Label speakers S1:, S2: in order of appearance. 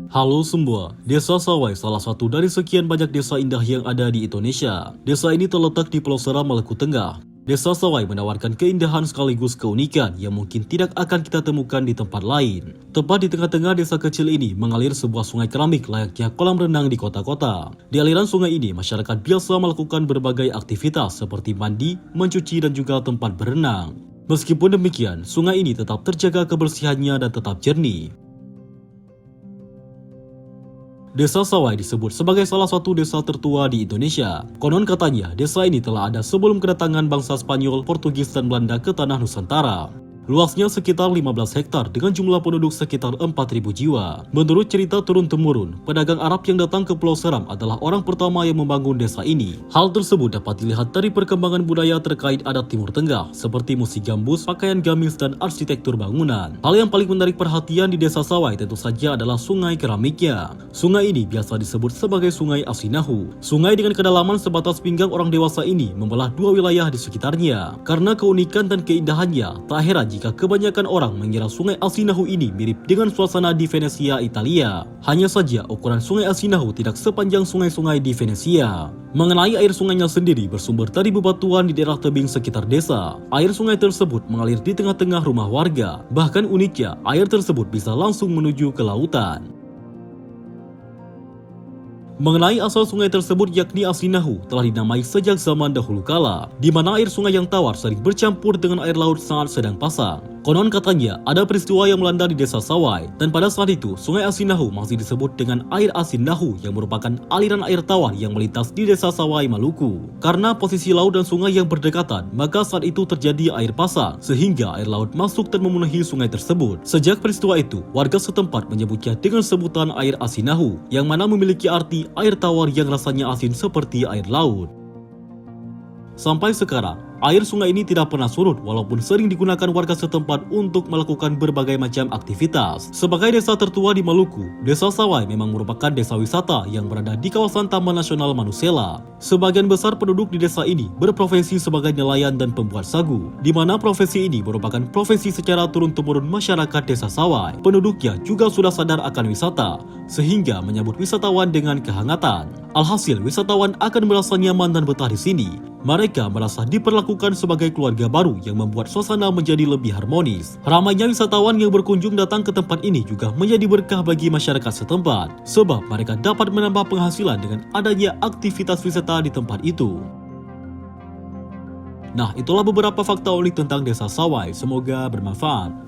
S1: Halo semua, Desa Sawai salah satu dari sekian banyak desa indah yang ada di Indonesia. Desa ini terletak di Pulau Seram, Maluku Tengah. Desa Sawai menawarkan keindahan sekaligus keunikan yang mungkin tidak akan kita temukan di tempat lain. Tepat di tengah-tengah desa kecil ini mengalir sebuah sungai keramik layaknya kolam renang di kota-kota. Di aliran sungai ini, masyarakat biasa melakukan berbagai aktivitas seperti mandi, mencuci, dan juga tempat berenang. Meskipun demikian, sungai ini tetap terjaga kebersihannya dan tetap jernih. Desa Sawai disebut sebagai salah satu desa tertua di Indonesia. Konon katanya, desa ini telah ada sebelum kedatangan bangsa Spanyol, Portugis, dan Belanda ke tanah Nusantara. Luasnya sekitar 15 hektar dengan jumlah penduduk sekitar 4.000 jiwa. Menurut cerita turun-temurun, pedagang Arab yang datang ke Pulau Seram adalah orang pertama yang membangun desa ini. Hal tersebut dapat dilihat dari perkembangan budaya terkait adat Timur Tengah, seperti musik gambus, pakaian gamis, dan arsitektur bangunan. Hal yang paling menarik perhatian di desa Sawai tentu saja adalah sungai keramiknya. Sungai ini biasa disebut sebagai Sungai Asinahu. Sungai dengan kedalaman sebatas pinggang orang dewasa ini membelah dua wilayah di sekitarnya. Karena keunikan dan keindahannya, tak heran jika kebanyakan orang mengira Sungai Asinahu ini mirip dengan suasana di Venesia, Italia. Hanya saja ukuran Sungai Asinahu tidak sepanjang sungai-sungai di Venesia. Mengenai air sungainya sendiri bersumber dari bebatuan di daerah tebing sekitar desa. Air sungai tersebut mengalir di tengah-tengah rumah warga. Bahkan uniknya, air tersebut bisa langsung menuju ke lautan. Mengenai asal sungai tersebut yakni Asinahu telah dinamai sejak zaman dahulu kala, di mana air sungai yang tawar sering bercampur dengan air laut saat sedang pasang. Konon katanya ada peristiwa yang melanda di desa Sawai, dan pada saat itu Sungai Asinahu masih disebut dengan air Asinahu yang merupakan aliran air tawar yang melintas di desa Sawai, Maluku. Karena posisi laut dan sungai yang berdekatan, maka saat itu terjadi air pasang, sehingga air laut masuk dan memenuhi sungai tersebut. Sejak peristiwa itu, warga setempat menyebutnya dengan sebutan air Asinahu, yang mana memiliki arti air tawar yang rasanya asin seperti air laut. Sampai sekarang, air sungai ini tidak pernah surut walaupun sering digunakan warga setempat untuk melakukan berbagai macam aktivitas. Sebagai desa tertua di Maluku, Desa Sawai memang merupakan desa wisata yang berada di kawasan Taman Nasional Manusela. Sebagian besar penduduk di desa ini berprofesi sebagai nelayan dan pembuat sagu, di mana profesi ini merupakan profesi secara turun-temurun masyarakat Desa Sawai. Penduduknya juga sudah sadar akan wisata, sehingga menyambut wisatawan dengan kehangatan. Alhasil, wisatawan akan merasa nyaman dan betah di sini. Mereka merasa diperlakukan sebagai keluarga baru yang membuat suasana menjadi lebih harmonis. Ramainya wisatawan yang berkunjung datang ke tempat ini juga menjadi berkah bagi masyarakat setempat, sebab mereka dapat menambah penghasilan dengan adanya aktivitas wisata di tempat itu. Nah, itulah beberapa fakta unik tentang Desa Sawai. Semoga bermanfaat.